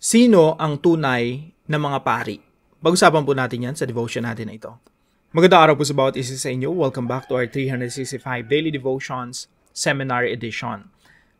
Sino ang tunay na mga pari? Pag-usapan po natin yan sa devotion natin na ito. Magandang araw po sa bawat isa sa inyo. Welcome back to our 365 Daily Devotions Seminar Edition.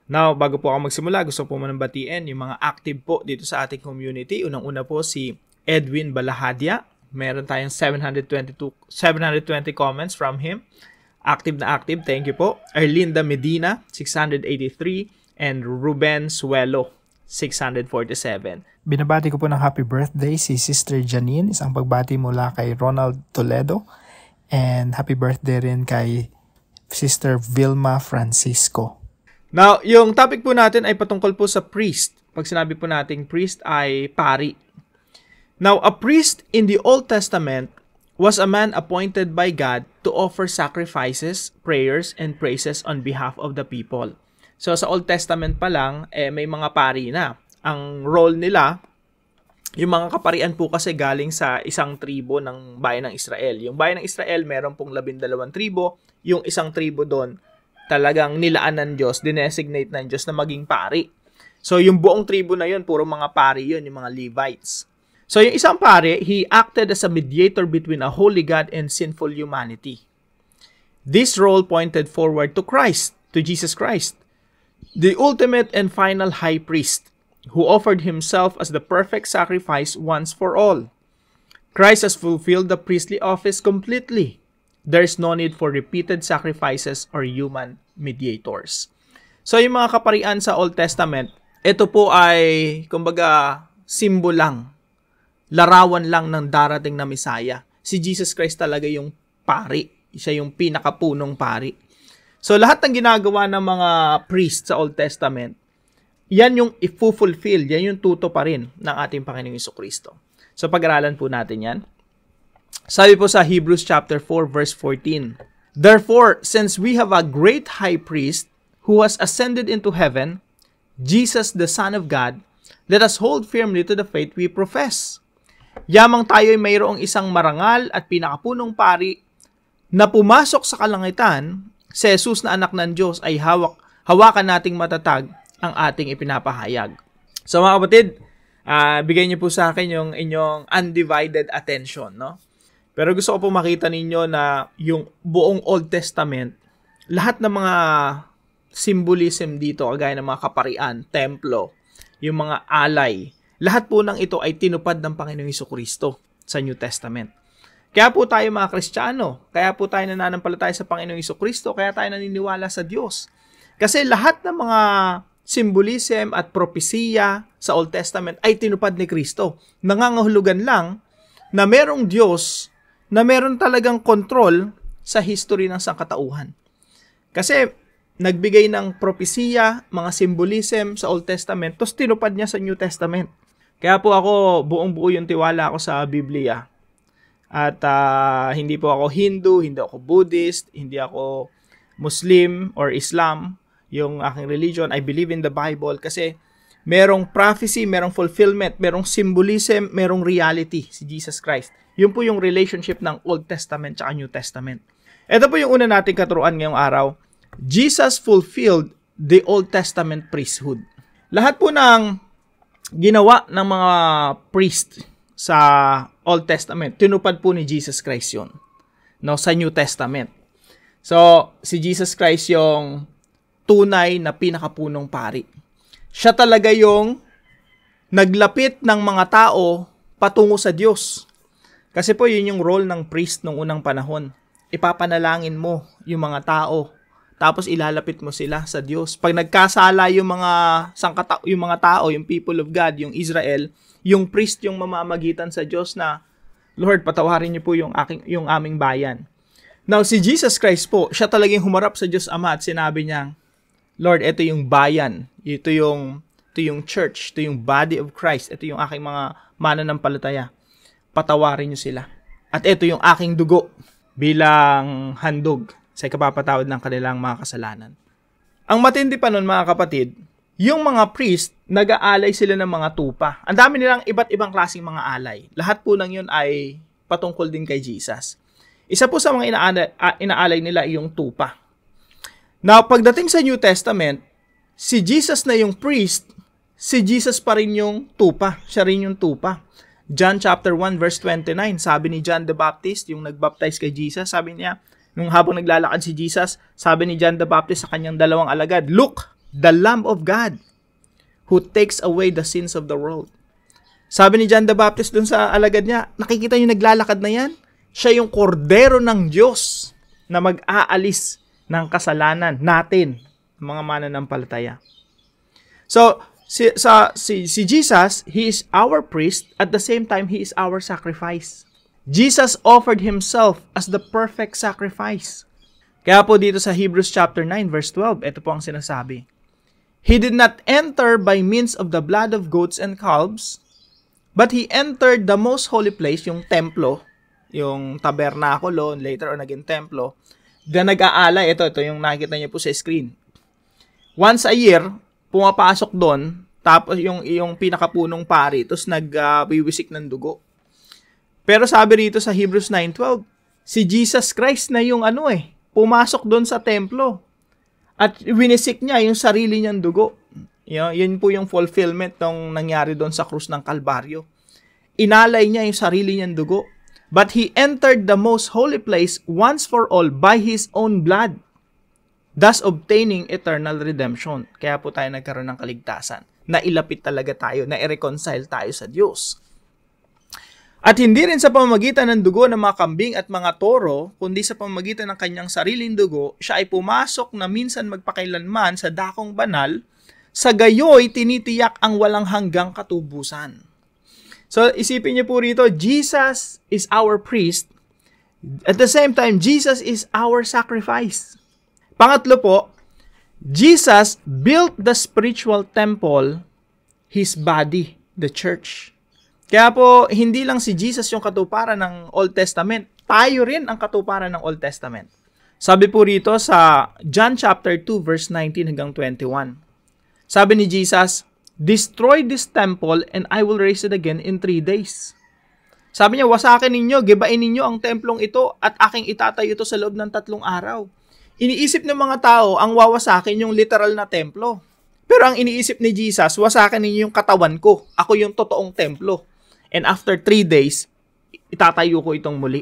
Now, bago po ako magsimula, gusto po manang batiin yung mga active po dito sa ating community. Unang-una po si Edwin Balahadia. Meron tayong 720 comments from him. Active na active. Thank you po. Erlinda Medina, 683. And Ruben Suelo, 647. Binabati ko po ng happy birthday si Sister Janine. Isang pagbati mula kay Ronald Toledo. And happy birthday rin kay Sister Vilma Francisco. Now, yung topic po natin ay patungkol po sa priest. Pag sinabi po nating priest ay pari. Now, a priest in the Old Testament was a man appointed by God to offer sacrifices, prayers, and praises on behalf of the people. So, sa Old Testament pa lang, may mga pari na. Ang role nila, yung mga kaparian po kasi galing sa isang tribo ng bayan ng Israel. Yung bayan ng Israel, meron pong 12 tribo. Yung isang tribo doon, talagang nilaan ng Diyos, dinesignate ng Diyos na maging pari. So, yung buong tribo na yun, puro mga pari yun, yung mga Levites. So, yung isang pari, he acted as a mediator between a holy God and sinful humanity. This role pointed forward to Christ, to Jesus Christ, the ultimate and final high priest, who offered himself as the perfect sacrifice once for all. Christ has fulfilled the priestly office completely. There is no need for repeated sacrifices or human mediators. So, yung mga kaparian sa Old Testament, ito po ay, kumbaga, simbolo lang, larawan lang ng darating na Messiah. Si Jesus Christ talaga yung pari. Siya yung pinakapunong pari. So, lahat ng ginagawa ng mga priest sa Old Testament, yan yung i-fulfill, yan yung tuto pa rin ng ating Panginoong Jesucristo. So, pag-aralan po natin yan. Sabi po sa Hebrews chapter 4, verse 14, "Therefore, since we have a great high priest who has ascended into heaven, Jesus, the Son of God, let us hold firmly to the faith we profess. Yamang tayo'y mayroong isang marangal at pinakapunong pari na pumasok sa kalangitan, si Jesus na anak ng Diyos ay hawakan nating matatag ang ating ipinapahayag." So mga kapatid, bigay niyo po sa akin yung inyong undivided attention, no? Pero gusto ko po makita ninyo na yung buong Old Testament, lahat ng mga symbolism dito, kagaya ng mga kaparian, templo, yung mga alay, lahat po ng ito ay tinupad ng Panginoong Jesucristo sa New Testament. Kaya po tayo mga Kristiyano, kaya po tayo nananampalataya sa Panginoong Jesucristo, kaya tayo naniniwala sa Diyos. Kasi lahat ng mga symbolism at propesiya sa Old Testament ay tinupad ni Kristo. Nangangahulugan lang na merong Diyos na meron talagang kontrol sa history ng sangkatauhan. Kasi nagbigay ng propesiya, mga symbolism sa Old Testament, tapos tinupad niya sa New Testament. Kaya po ako, buong-buo yung tiwala ako sa Biblia. At hindi po ako Hindu, hindi ako Buddhist, hindi ako Muslim or Islam. Yung aking religion, I believe in the Bible kasi merong prophecy, merong fulfillment, merong symbolism, merong reality, si Jesus Christ. Yun po yung relationship ng Old Testament at New Testament. Ito po yung una nating katuruan ngayong araw. Jesus fulfilled the Old Testament priesthood. Lahat po ng ginawa ng mga priest sa Old Testament, tinupad po ni Jesus Christ yun, no, sa New Testament. So, si Jesus Christ yung tunay na pinakapunong pari. Siya talaga yung naglapit ng mga tao patungo sa Diyos. Kasi po, yun yung role ng priest nung unang panahon. Ipapanalangin mo yung mga tao, tapos ilalapit mo sila sa Diyos. Pag nagkasala yung mga tao, yung people of God, yung Israel, yung priest yung mamamagitan sa Diyos na, "Lord, patawarin niyo po yung aming bayan." Now, si Jesus Christ po, siya talagang humarap sa Diyos Ama at sinabi niya, "Lord, ito yung bayan, ito yung church, ito yung body of Christ, ito yung aking mga mananampalataya. Patawarin niyo sila. At ito yung aking dugo bilang handog sa ikapapatawad ng kanilang mga kasalanan." Ang matindi pa nun, mga kapatid, yung mga priest, nag-aalay sila ng mga tupa. Ang dami nilang iba't ibang klaseng mga alay. Lahat po ng yun ay patungkol din kay Jesus. Isa po sa mga inaalay nila ay yung tupa. Now, pagdating sa New Testament, si Jesus na yung priest, si Jesus pa rin yung tupa. Siya rin yung tupa. John chapter 1 verse 29, sabi ni John the Baptist, yung nagbaptize kay Jesus, sabi niya, nung habang naglalakad si Jesus, sabi ni John the Baptist sa kanyang dalawang alagad, "Look, the Lamb of God who takes away the sins of the world." Sabi ni John the Baptist dun sa alagad niya, nakikita niyo naglalakad na yan? Siya yung kordero ng Diyos na mag-aalis ng kasalanan natin, mga mananampalataya. So, si Jesus, He is our priest, at the same time, He is our sacrifice. Jesus offered Himself as the perfect sacrifice. Kaya po dito sa Hebrews chapter 9 verse 12, ito po ang sinasabi. He did not enter by means of the blood of goats and calves, but He entered the most holy place, yung templo, yung tabernakulo, later on naging templo, na nag-aalay, ito yung nakikita niyo po sa screen. Once a year, pumapasok doon, tapos yung pinakapunong pari, tapos nagwiwisik ng dugo. Pero sabi rito sa Hebrews 9:12, si Jesus Christ na yung pumasok doon sa templo. At winisik niya yung sarili niyang dugo. Yun po yung fulfillment ng nangyari doon sa krus ng Kalbaryo. Inalay niya yung sarili niyang dugo. But He entered the most holy place once for all by His own blood, thus obtaining eternal redemption. Kaya po tayo nagkaroon ng kaligtasan. Nailapit talaga tayo, na-reconcile tayo sa Diyos. At hindi rin sa pamamagitan ng dugo ng mga kambing at mga toro, kundi sa pamamagitan ng kanyang sariling dugo, siya ay pumasok na minsan magpakailanman sa dakong banal, sa gayoy tinitiyak ang walang hanggang katubusan. So isipin niyo po rito, Jesus is our priest. At the same time, Jesus is our sacrifice. Pangatlo po, Jesus built the spiritual temple, His body, the church. Kaya po, hindi lang si Jesus yung katuparan ng Old Testament, tayo rin ang katuparan ng Old Testament. Sabi po rito sa John chapter 2 verse 19 hanggang 21. Sabi ni Jesus, "Destroy this temple and I will raise it again in 3 days." Sabi niya, wasakin ninyo, gibain ninyo ang templong ito at aking itatayo ito sa loob ng 3 araw. Iniisip ng mga tao ang wawasakin yung literal na templo. Pero ang iniisip ni Jesus, wasakin ninyo yung katawan ko. Ako yung totoong templo. And after 3 days, itatayo ko itong muli.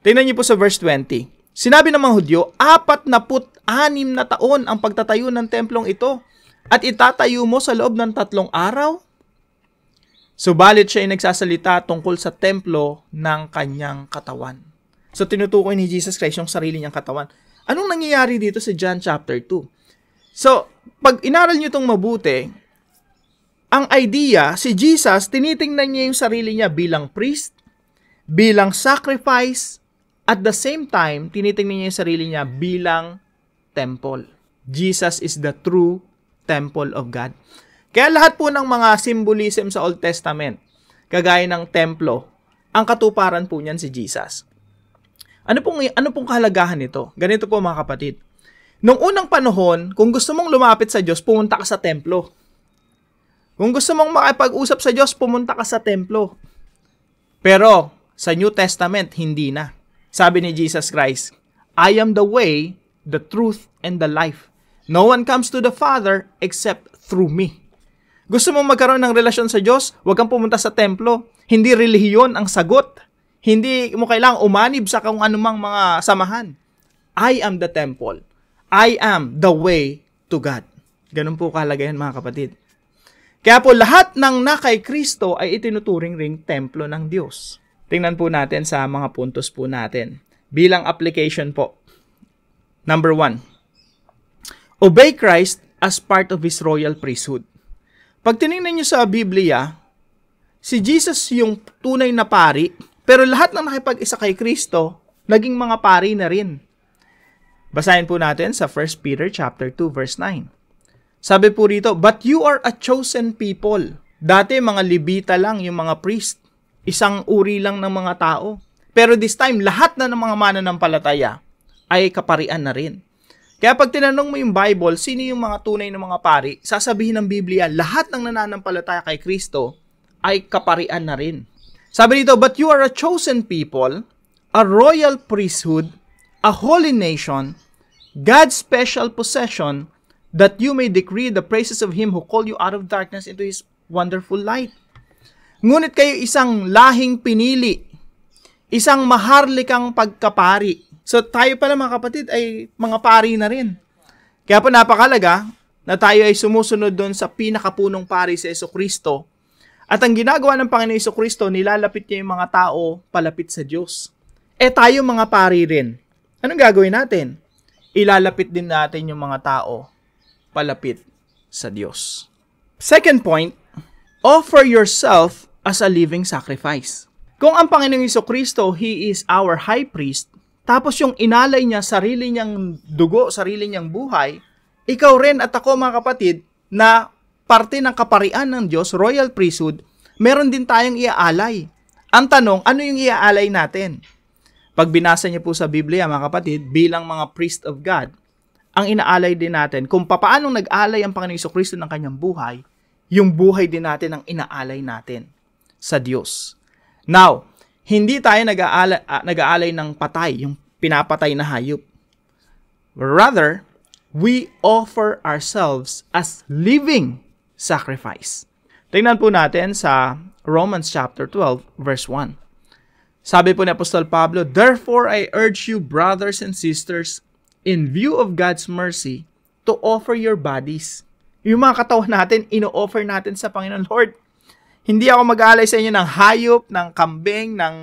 Tingnan niyo po sa verse 20. Sinabi ng mga Hudyo, 46 na taon ang pagtatayo ng templong ito at itatayo mo sa loob ng 3 araw? Subalit siya ay nagsasalita tungkol sa templo ng kanyang katawan. So tinutukoy ni Jesus Christ yung sarili niyang katawan. Anong nangyayari dito sa John chapter 2? So, pag inaral niyo itong mabuti, ang idea, si Jesus, tinitingnan niya yung sarili niya bilang priest, bilang sacrifice, at the same time, tinitingnan niya yung sarili niya bilang temple. Jesus is the true temple of God. Kaya lahat po ng mga symbolism sa Old Testament, kagaya ng templo, ang katuparan po niyan si Jesus. Ano pong kahalagahan nito? Ganito po mga kapatid. Noong unang panahon, kung gusto mong lumapit sa Diyos, pumunta ka sa templo. Kung gusto mong makipag-usap sa Diyos, pumunta ka sa templo. Pero, sa New Testament, hindi na. Sabi ni Jesus Christ, I am the way, the truth, and the life. No one comes to the Father except through me. Gusto mong magkaroon ng relasyon sa Diyos, huwag kang pumunta sa templo. Hindi relihiyon ang sagot. Hindi mo kailangang umanib sa kung anumang mga samahan. I am the temple. I am the way to God. Ganun po kahalaga yan mga kapatid. Kaya po lahat ng nakay Kristo ay itinuturing ring templo ng Diyos. Tingnan po natin sa mga puntos po natin. Bilang application po. Number 1. Obey Christ as part of His royal priesthood. Pag tinignan niyo sa Biblia, si Jesus yung tunay na pari, pero lahat ng nakipag-isa kay Kristo, naging mga pari na rin. Basahin po natin sa 1 Peter chapter 2 verse 9. Sabi po rito, but you are a chosen people. Dati mga Levita lang yung mga priest. Isang uri lang ng mga tao. Pero this time, lahat na ng mga mananampalataya ay kaparian na rin. Kaya pag tinanong mo yung Bible, sino yung mga tunay na mga pari, sasabihin ng Biblia, lahat ng nananampalataya kay Kristo ay kaparian na rin. Sabi dito, but you are a chosen people, a royal priesthood, a holy nation, God's special possession, that you may decree the praises of Him who called you out of darkness into His wonderful light. Ngunit kayo isang lahing pinili, isang maharlikang pagkapari. So tayo pala mga kapatid ay mga pari na rin. Kaya po napakalaga na tayo ay sumusunod doon sa pinakapunong pari si Jesucristo. At ang ginagawa ng Panginoon Jesucristo, nilalapit niya yung mga tao palapit sa Diyos. Tayo mga pari rin. Anong gagawin natin? Ilalapit din natin yung mga tao palapit sa Diyos. Second point, offer yourself as a living sacrifice. Kung ang Panginoong Jesucristo, He is our high priest, tapos yung inalay niya sarili niyang dugo, sarili niyang buhay, ikaw rin at ako mga kapatid na parte ng kaparian ng Diyos, royal priesthood, meron din tayong iaalay. Ang tanong, ano yung iaalay natin? Pag binasa niyo po sa Biblia mga kapatid, bilang mga priest of God, ang inaalay din natin, kung paano nag-alay ang Panginoong Jesucristo ng kanyang buhay, yung buhay din natin ang inaalay natin sa Diyos. Now, hindi tayo nag-aalay ng patay, yung pinapatay na hayop. Rather, we offer ourselves as living sacrifice. Tingnan po natin sa Romans chapter 12, verse 1. Sabi po ni Apostol Pablo, "Therefore I urge you, brothers and sisters, in view of God's mercy, to offer your bodies." Yung mga katawan natin, ino-offer natin sa Panginoon. Lord, hindi ako mag-aalay sa inyo ng hayop, ng kambing, ng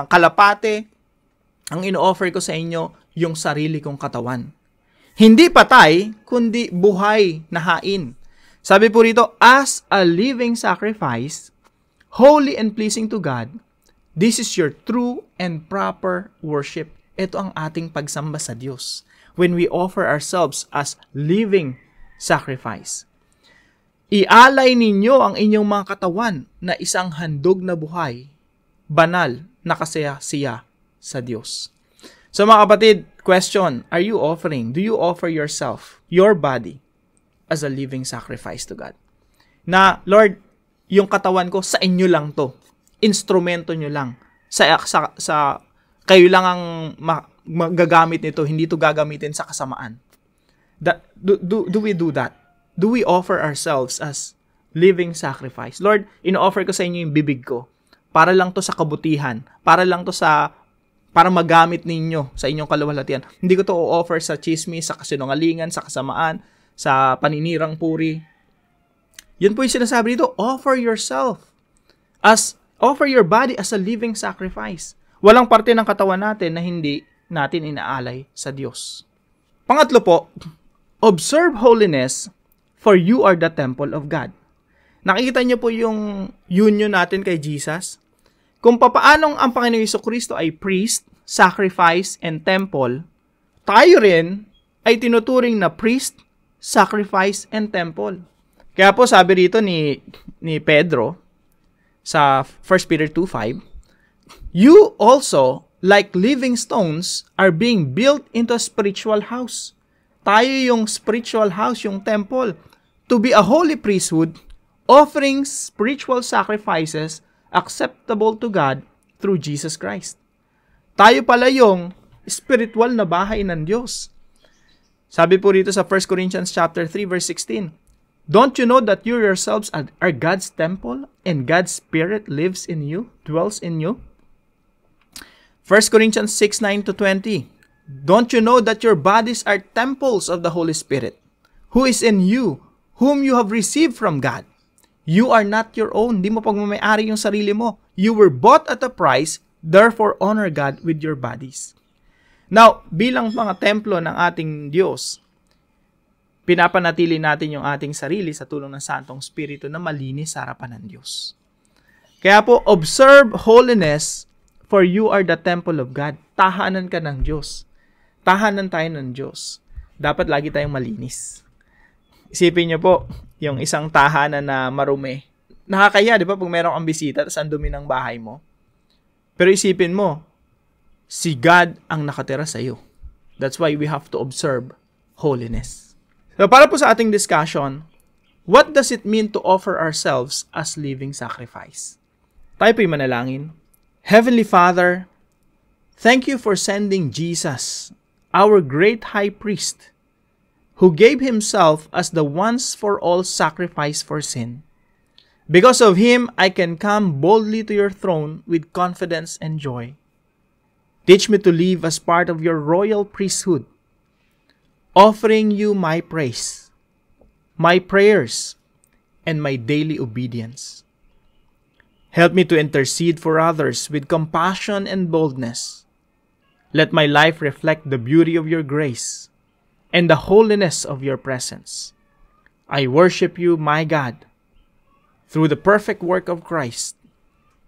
kalapate. Ang ino-offer ko sa inyo, yung sarili kong katawan. Hindi patay, kundi buhay na hain. Sabi po rito, as a living sacrifice, holy and pleasing to God, this is your true and proper worship. Ito ang ating pagsamba sa Diyos when we offer ourselves as living sacrifice. Ialay ninyo ang inyong mga katawan na isang handog na buhay, banal na kasaya-siya sa Diyos. So mga kapatid, question, are you offering? Do you offer yourself, your body, as a living sacrifice to God? Na, Lord, yung katawan ko, sa inyo lang to. Instrumento nyo lang. Kayo lang ang magagamit nito, hindi to gagamitin sa kasamaan. Do we do that? Do we offer ourselves as living sacrifice? Lord, ino-offer ko sa inyo yung bibig ko. Para lang to sa kabutihan. Para lang to para magamit ninyo sa inyong kaluwalhatian. Hindi ko to o-offer sa chismis, sa kasinungalingan, sa kasamaan, sa paninirang puri. Yun po yung sinasabi dito, offer your body as a living sacrifice. Walang parte ng katawan natin na hindi natin inaalay sa Diyos. Pangatlo po, observe holiness, for you are the temple of God. Nakikita niyo po yung union natin kay Jesus? Kung papaanong ang Panginoong Jesucristo ay priest, sacrifice, and temple, tayo rin ay tinuturing na priest, sacrifice, and temple. Kaya po sabi rito ni Pedro sa 1 Peter 2:5, you also, like living stones, are being built into a spiritual house. Tayo yung spiritual house, yung temple, to be a holy priesthood, offering spiritual sacrifices acceptable to God through Jesus Christ. Tayo pala yung spiritual na bahay ng Diyos. Sabi po rito sa 1 Corinthians chapter 3 verse 16, don't you know that you yourselves are God's temple and God's Spirit lives in you, dwells in you? 1 Corinthians 6:9-20, don't you know that your bodies are temples of the Holy Spirit, who is in you, whom you have received from God? You are not your own. Di mo pagmamayari yung sarili mo. You were bought at a price, therefore honor God with your bodies. Now, bilang mga templo ng ating Diyos, pinapanatili natin yung ating sarili sa tulong ng Santong Espiritu na malinis sa harapan ng Diyos. Kaya po, observe holiness, for you are the temple of God. Tahanan ka ng Diyos. Tahanan tayo ng Diyos. Dapat lagi tayong malinis. Isipin niyo po, yung isang tahanan na marumi. Nakakaya, di ba, pag merong ang bisita, tapos ang dumi ng bahay mo. Pero isipin mo, si God ang nakatira sa iyo. That's why we have to observe holiness. So, para po sa ating discussion, what does it mean to offer ourselves as living sacrifice? Tayo po'y manalangin. Heavenly Father, thank you for sending Jesus, our great high priest, who gave himself as the once-for-all sacrifice for sin. Because of him, I can come boldly to your throne with confidence and joy. Teach me to live as part of your royal priesthood, offering you my praise, my prayers, and my daily obedience. Help me to intercede for others with compassion and boldness. Let my life reflect the beauty of your grace and the holiness of your presence. I worship you, my God, through the perfect work of Christ.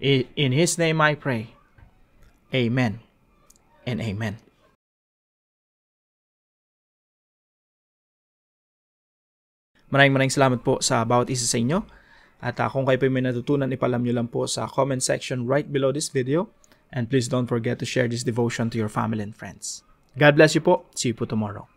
In His name I pray. Amen and amen. Maraming salamat po sa bawat isa sa inyo. At kung kayo po may natutunan, ipalam nyo lang po sa comment section right below this video. And please don't forget to share this devotion to your family and friends. God bless you po. See you po tomorrow.